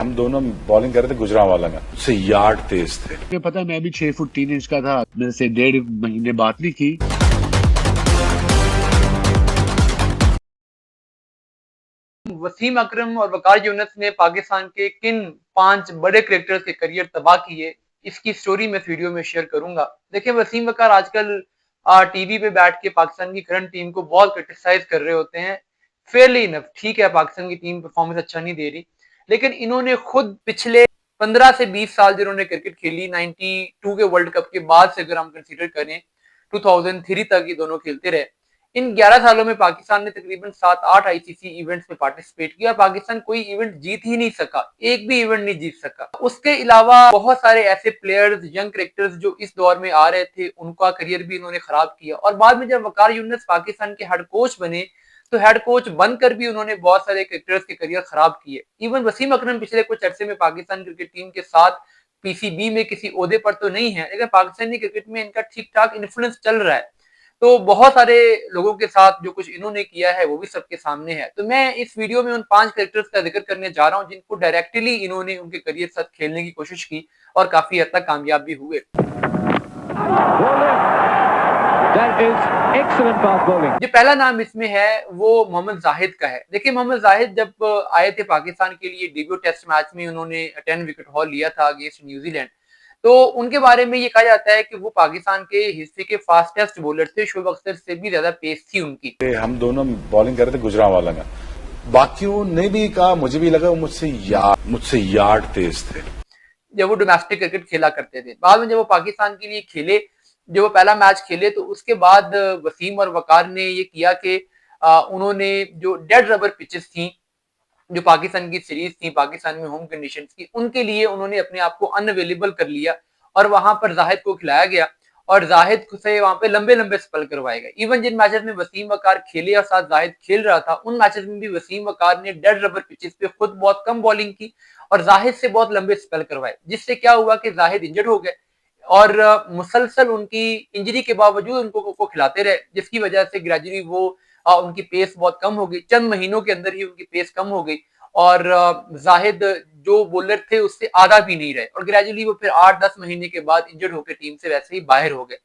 हम दोनों बॉलिंग कर रहे थे गुजरांवाला में, उससे यार्ड तेज थे। मुझे पता है, मैं भी 6 फुट 3 इंच का था। मेरे से 1.5 महीने बात नहीं की। वसीम अकरम और वकार यूनिस ने पाकिस्तान के किन 5 बड़े क्रिकेटर्स के करियर तबाह किए, इसकी स्टोरी मैं इस वीडियो में शेयर करूंगा। देखिए, वसीम वकार आजकल टीवी पे बैठ के पाकिस्तान की करंट टीम को बहुत क्रिटिसाइज कर रहे होते हैं। फेयरली इनफ, ठीक है, पाकिस्तान की टीम परफॉर्मेंस अच्छा नहीं दे रही, लेकिन इन्होंने खुद पिछले 15 से 20 साल जिन्होंने क्रिकेट खेली, 92 के वर्ल्ड कप के बाद से अगर हम कंसीडर करें, 2003 तक ये दोनों खेलते रहे। इन 11 सालों में पाकिस्तान ने तकरीबन 7-8 आईसीसी इवेंट्स में पार्टिसिपेट किया। पाकिस्तान कोई इवेंट जीत ही नहीं सका, एक भी इवेंट नहीं जीत सका। उसके अलावा बहुत सारे ऐसे प्लेयर्स, यंग क्रिकेटर्स जो इस दौर में आ रहे थे, उनका करियर भी इन्होंने खराब किया। और बाद में जब वकार यूनिस पाकिस्तान के हेड कोच बने, तो हेड कोच बनकर भी उन्होंने बहुत सारे क्रिकेटर्स के करियर खराब किए। इवन वसीम अकरम पिछले कुछ अरसे में पाकिस्तान क्रिकेट टीम के साथ पीसीबी में किसी ओहदे पर तो नहीं है, लेकिन पाकिस्तानी क्रिकेट में इनका ठीक ठाक इन्फ्लुएंस चल रहा है। तो बहुत सारे लोगों के साथ जो कुछ इन्होंने किया है वो भी सबके सामने है। तो मैं इस वीडियो में उन 5 कैरेक्टर्स का जिक्र करने जा रहा हूं जिनको डायरेक्टली इन्होंने उनके करियर साथ खेलने की कोशिश की और काफी हद तक कामयाब भी हुए। जो पहला नाम इसमें है वो मोहम्मद जाहिद का है। देखिए, मोहम्मद जाहिद जब आए थे पाकिस्तान के लिए, डेब्यू टेस्ट मैच में उन्होंने 10 विकेट हॉल लिया था अगेंस्ट न्यूजीलैंड। तो उनके बारे में ये कहा जाता है कि वो पाकिस्तान के हिस्ट्री के फास्टेस्ट बॉलर थे। शोएब अख्तर से भी ज्यादा पेस थी उनकी। हम दोनों बॉलिंग कर रहे थे गुजरांवाला में, बाकियों ने भी कहा, मुझे भी लगा मुझसे यार्ड तेज थे जब वो डोमेस्टिक क्रिकेट खेला करते थे। बाद में जब वो पाकिस्तान के लिए खेले, जब वो पहला मैच खेले, तो उसके बाद वसीम और वकार ने ये किया कि उन्होंने जो डेड रबर पिचेस थी, जो पाकिस्तान की सीरीज थी, पाकिस्तान में होम कंडीशंस की, उनके लिए उन्होंने अपने आप को अनअवेलेबल कर लिया और वहां पर जाहिद को खिलाया गया और जाहिद से वहां पे लंबे लंबे स्पेल करवाए गए। इवन जिन मैचेस में वसीम वकार खेले और साथ जाहिद खेल रहा था, उन मैचेस में भी वसीम वकार ने डेड रबर पिचेस पे खुद बहुत कम बॉलिंग की और जाहिद से बहुत लंबे स्पेल करवाए, जिससे क्या हुआ कि जाहिद इंजर्ड हो गए और मुसलसल उनकी इंजरी के बावजूद उनको खिलाते रहे, जिसकी वजह से ग्रेजुअली वो उनकी पेस बहुत कम हो गई। चंद महीनों के अंदर ही उनकी पेस कम हो गई और जाहिद जो बॉलर थे उससे आधा भी नहीं रहे और ग्रेजुअली वो फिर 8-10 महीने के बाद इंजर्ड होकर टीम से वैसे ही बाहर हो गए।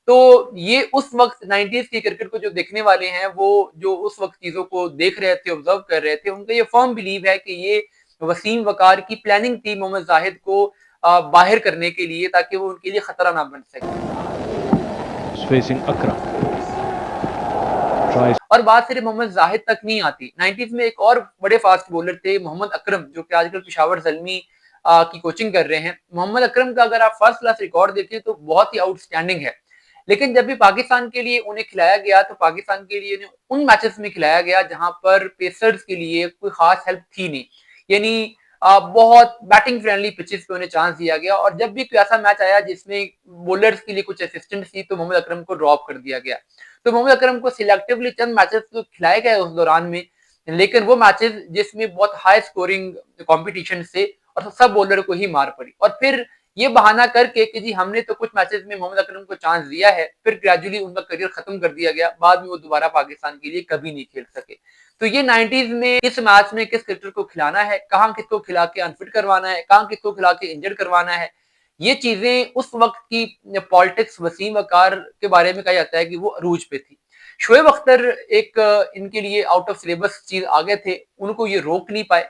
तो ये उस वक्त 90s की क्रिकेट को जो देखने वाले हैं, वो जो उस वक्त चीजों को देख रहे थे, ऑब्जर्व कर रहे थे, उनका ये फर्म बिलीव है कि ये वसीम वकार की प्लानिंग थी मोहम्मद जाहिद को बाहर करने के लिए, ताकि वो उनके लिए खतरा ना बन सके। और बात सिर्फ मोहम्मद जाहिद तक नहीं आती। 90s में एक और बड़े फास्ट बॉलर थे, मोहम्मद अकरम, जो कि आजकल पेशावर ज़ल्मी की कोचिंग कर रहे हैं। मोहम्मद अकरम का अगर आप फर्स्ट क्लास रिकॉर्ड देखें तो बहुत ही आउटस्टैंडिंग है, लेकिन जब भी पाकिस्तान के लिए उन्हें खिलाया गया, तो पाकिस्तान के लिए उन मैचेस में खिलाया गया जहां पर पेसर्स के लिए कोई खास हेल्प थी नहीं, यानी बहुत बैटिंग फ्रेंडली पिचेस पे उन्हें चांस दिया गया। और जब भी कोई ऐसा मैच आया जिसमें बॉलर्स के लिए कुछ असिस्टेंट थी, तो मोहम्मद अकरम को ड्रॉप कर दिया गया। तो मोहम्मद अकरम को सिलेक्टिवली चंद मैचेस तो खिलाए गए उस दौरान में, लेकिन वो मैचेस जिसमें बहुत हाई स्कोरिंग कंपटीशन से और सब बॉलर को ही मार पड़ी। और फिर ये बहाना करके कि जी हमने तो कुछ मैचेस में मोहम्मद अकरम को चांस दिया है, फिर ग्रेजुअली उनका करियर खत्म कर दिया गया। बाद में वो दोबारा पाकिस्तान के लिए कभी नहीं खेल सके। तो ये 90s में किस मैच में किस क्रिकेटर को खिलाना है, कहाँ किसको खिला के अनफिट करवाना है, कहाँ किसको खिला के इंजर्ड करवाना है, ये चीजें उस वक्त की पॉलिटिक्स वसीम वकार के बारे में कहा जाता है कि वो अरूज पे थी। शोएब अख्तर एक इनके लिए आउट ऑफ सिलेबस चीज आ गए थे, उनको ये रोक नहीं पाए।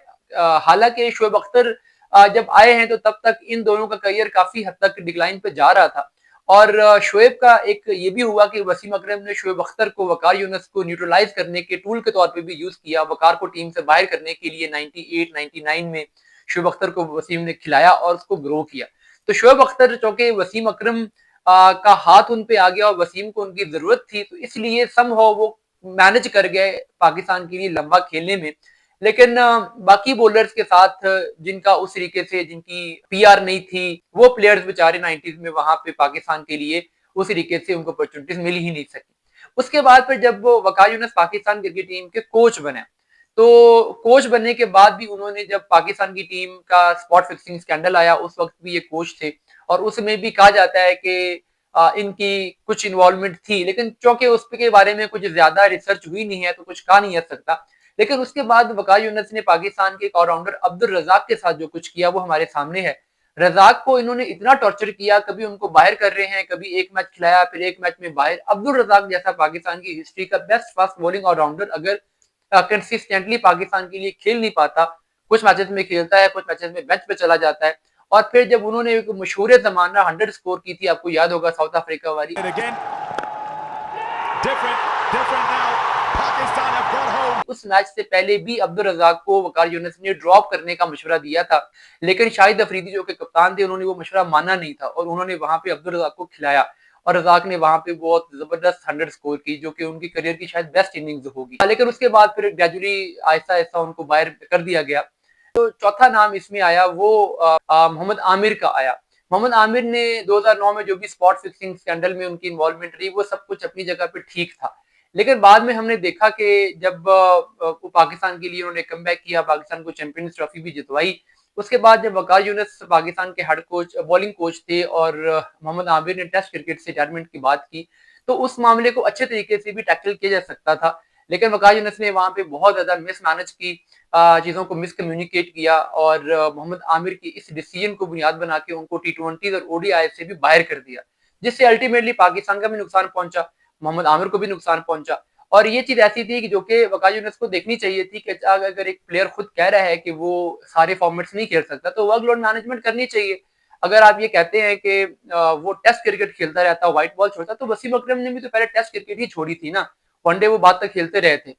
हालांकि शोएब अख्तर जब आए हैं तो तब तक इन दोनों का करियर काफी हद तक डिक्लाइन पे जा रहा था और शोएब का एक ये भी हुआ कि वसीम अकरम ने शोएब अख्तर को, वकार यूनिस को न्यूट्रलाइज करने के टूल के तौर पे भी यूज किया। वकार को टीम से बाहर करने के लिए 98-99 में शोएब अख्तर को वसीम ने खिलाया और उसको ग्रो किया। तो शोएब अख्तर, चूंकि वसीम अकरम का हाथ उन पे आ गया और वसीम को उनकी जरूरत थी, तो इसलिए समहाउ वो मैनेज कर गए पाकिस्तान के लिए लंबा खेलने में। लेकिन बाकी बॉलर्स के साथ जिनका उस तरीके से, जिनकी पीआर नहीं थी, वो प्लेयर्स बेचारे 90s में वहां पे पाकिस्तान के लिए उस तरीके से उनको अपॉर्चुनिटीज मिल ही नहीं सकी। उसके बाद फिर जब वो वकार यूनिस पाकिस्तान क्रिकेट टीम के कोच बने, तो कोच बनने के बाद भी उन्होंने, जब पाकिस्तान की टीम का स्पॉट फिक्सिंग स्कैंडल आया, उस वक्त भी ये कोच थे और उसमें भी कहा जाता है कि इनकी कुछ इन्वॉल्वमेंट थी, लेकिन चूंकि उस के बारे में कुछ ज्यादा रिसर्च हुई नहीं है तो कुछ कहा नहीं जा सकता। लेकिन उसके बाद वकार यूनिस ने पाकिस्तान के एक ऑलराउंडर अब्दुल रज़ाक के साथ जो कुछ किया वो हमारे सामने है। रज़ाक को इन्होंने इतना टॉर्चर किया, कभी उनको बाहर कर रहे हैं, कभी एक मैच खिलाया, फिर एक मैच में बाहर। अब्दुल रज़ाक जैसा पाकिस्तान की हिस्ट्री का बेस्ट फास्ट बॉलिंग ऑलराउंडर अगर कंसिस्टेंटली पाकिस्तान के लिए खेल नहीं पाता, कुछ मैचेस में खेलता है, कुछ मैचेस में बेंच पे चला जाता है, और फिर जब उन्होंने एक मशहूर ज़माना 100 स्कोर की थी, आपको याद होगा साउथ अफ्रीका वाली, उस मैच से पहले भी अब्दुल रज़ाक को वकार यूनिस ने ड्रॉप करने का मशवरा दिया था, लेकिन शाहिद अफरीदी जो कि कप्तान थे, उन्होंने वो मशवरा माना नहीं था और उन्होंने वहां पे अब्दुल रज़ाक को खिलाया और रज़ाक ने वहां पे बहुत जबरदस्त 100 स्कोर की, जो कि उनकी करियर की शायद बेस्ट इनिंग्स होगी। लेकिन उसके बाद फिर ग्रेजुअली आहिस्ता आहिस्ता उनको बाहर कर दिया गया। तो चौथा नाम इसमें आया वो मोहम्मद आमिर का आया। मोहम्मद आमिर ने 2009 में जो भी स्पॉट फिक्सिंग स्कैंडल में उनकी इन्वॉल्वमेंट रही, वो सब कुछ अपनी जगह पे ठीक था, लेकिन बाद में हमने देखा कि जब वो पाकिस्तान के लिए उन्होंने कमबैक किया, पाकिस्तान को चैंपियंस ट्रॉफी भी जितवाई, उसके बाद जब वकार यूनिस पाकिस्तान के हेड कोच बॉलिंग कोच थे और मोहम्मद आमिर ने टेस्ट क्रिकेट से रिटायरमेंट की बात की, तो उस मामले को अच्छे तरीके से भी टैकल किया जा सकता था, लेकिन वकार यूनिस ने वहां पे बहुत ज्यादा मिसमैनेज की, चीजों को मिसकम्युनिकेट किया और मोहम्मद आमिर की इस डिसीजन को बुनियाद बना के उनको टी20 और ओडीआई से भी बाहर कर दिया, जिससे अल्टीमेटली पाकिस्तान का भी नुकसान पहुंचा, मोहम्मद आमिर को भी नुकसान पहुंचा। और ये चीज ऐसी थी कि जो कि वकार यूनिस को देखनी चाहिए थी कि अगर एक प्लेयर खुद कह रहा है कि वो सारे फॉर्मेट्स नहीं खेल सकता, तो वर्कलोड मैनेजमेंट करनी चाहिए। अगर आप ये कहते हैं कि वो टेस्ट क्रिकेट खेलता रहता, व्हाइट बॉल छोड़ता, तो वसीम अकरम ने भी तो पहले टेस्ट क्रिकेट ही छोड़ी थी ना, वनडे वो बाद तक खेलते रहे थे।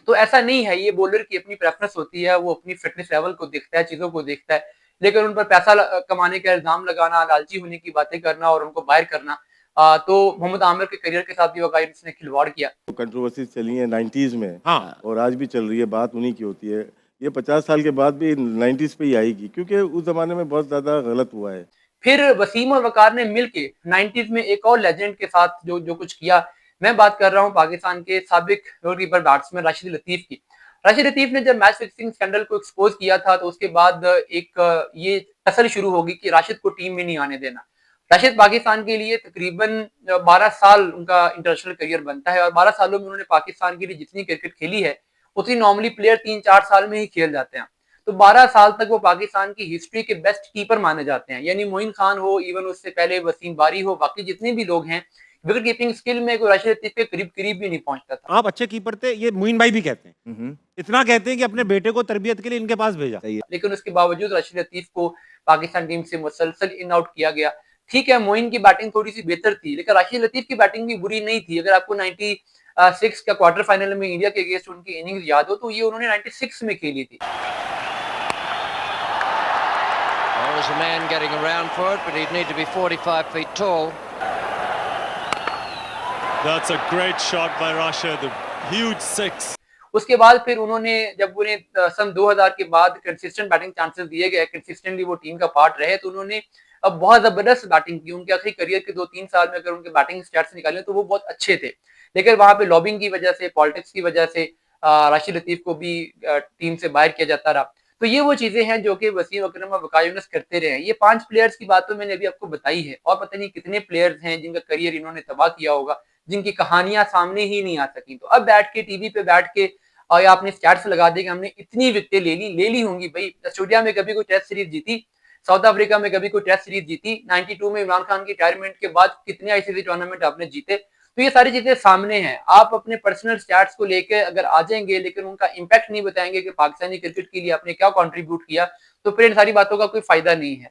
तो ऐसा नहीं है, ये बॉलर की अपनी प्रेफरेंस होती है, वो अपनी फिटनेस लेवल को देखता है, चीजों को देखता है, लेकिन उन पर पैसा कमाने का इल्जाम लगाना, लालची होने की बातें करना और उनको बाहर करना, तो मोहम्मद आमिर के करियर के साथ भी वकार यूनिस ने खिलवाड़ किया। कंट्रोवर्सी चली है 90s में, हाँ। और आज भी चल रही है, बात उन्हीं की होती है। ये 50 साल के बाद भी 90s पे ही आएगी, क्योंकि उस जमाने में बहुत ज्यादा गलत हुआ है। फिर वसीम और वकार ने मिलके 90s में एक और लेजेंड के साथ जो कुछ किया, मैं बात कर रहा हूं पाकिस्तान के साबिक गोलकीपर बैट्समैन राशिद लतीफ की। राशिद लतीफ ने जब मैच फिक्सिंग स्कैंडल को एक्सपोज किया था, तो उसके बाद एक ये टसल शुरू होगी कि राशिद को टीम में नहीं आने देना। राशिद पाकिस्तान के लिए तकरीबन 12 साल उनका इंटरनेशनल करियर बनता है और 12 सालों में उन्होंने पाकिस्तान के लिए जितनी क्रिकेट खेली है, उतनी नॉर्मली प्लेयर 3-4 साल में ही खेल जाते हैं। तो 12 साल तक वो पाकिस्तान की हिस्ट्री के बेस्ट कीपर माने जाते हैं, यानी मोइन खान हो, इवन उससे पहले वसीम बारी हो, बाकी जितने भी लोग हैं, विकेट कीपिंग स्किल में कोई राशिद लतीफ के करीब भी नहीं पहुंचता था। आप अच्छे कीपर थे, ये मोइन भाई भी कहते हैं, इतना कहते हैं कि अपने बेटे को तरबियत के लिए इनके पास भेजा। लेकिन उसके बावजूद राशिद लतीफ को पाकिस्तान टीम से मुसलसल इन आउट किया गया। ठीक है, मोइन की बैटिंग थोड़ी सी बेहतर थी, लेकिन राशिद लतीफ की बैटिंग भी बुरी नहीं थी। अगर आपको 96 का क्वार्टर फाइनल में इंडिया के अगेंस्ट उनकी इनिंग्स याद हो, तो ये उन्होंने 96 में खेली थी। There's a man getting around for it, but he'd need to be 45 feet tall. That's a great shot by Rashid, a huge six. उसके बाद फिर उन्होंने जब उन्हें सन 2000 के बाद कंसिस्टेंट बैटिंग चांसेस दिए गए, कंसिस्टेंटली वो टीम का पार्ट रहे, तो उन्होंने अब बहुत जबरदस्त बैटिंग की। उनके आखिरी करियर के 2-3 साल में अगर उनके बैटिंग स्टैट्स निकालें तो वो बहुत अच्छे थे, लेकिन वहां पे लॉबिंग की वजह से, पॉलिटिक्स की वजह से राशिद लतीफ को भी टीम से बाहर किया जाता रहा। तो ये वो चीजें हैं जो कि वसीम अकरम और वकार यूनिस करते रहे हैं। ये 5 प्लेयर्स की बात तो मैंने अभी आपको बताई है, और पता नहीं कितने प्लेयर्स हैं जिनका करियर इन्होंने तबाह किया होगा, जिनकी कहानियां सामने ही नहीं आ सकी। तो अब बैठ के टीवी पे बैठ के और आपने स्टैट्स लगा दी कि हमने इतनी विकेटें ले ली होंगी। भाई, ऑस्ट्रेलिया में कभी कोई टेस्ट सीरीज जीती, साउथ अफ्रीका में कभी कोई टेस्ट सीरीज जीती, 92 में इमरान खान की रिटायरमेंट के बाद कितने आईसीसी टूर्नामेंट आपने जीते। तो ये सारी चीजें सामने हैं। आप अपने पर्सनल स्टैट्स को लेकर अगर आ जाएंगे, लेकिन उनका इंपैक्ट नहीं बताएंगे कि पाकिस्तानी क्रिकेट के लिए आपने क्या कंट्रीब्यूट किया, तो फिर इन सारी बातों का कोई फायदा नहीं है।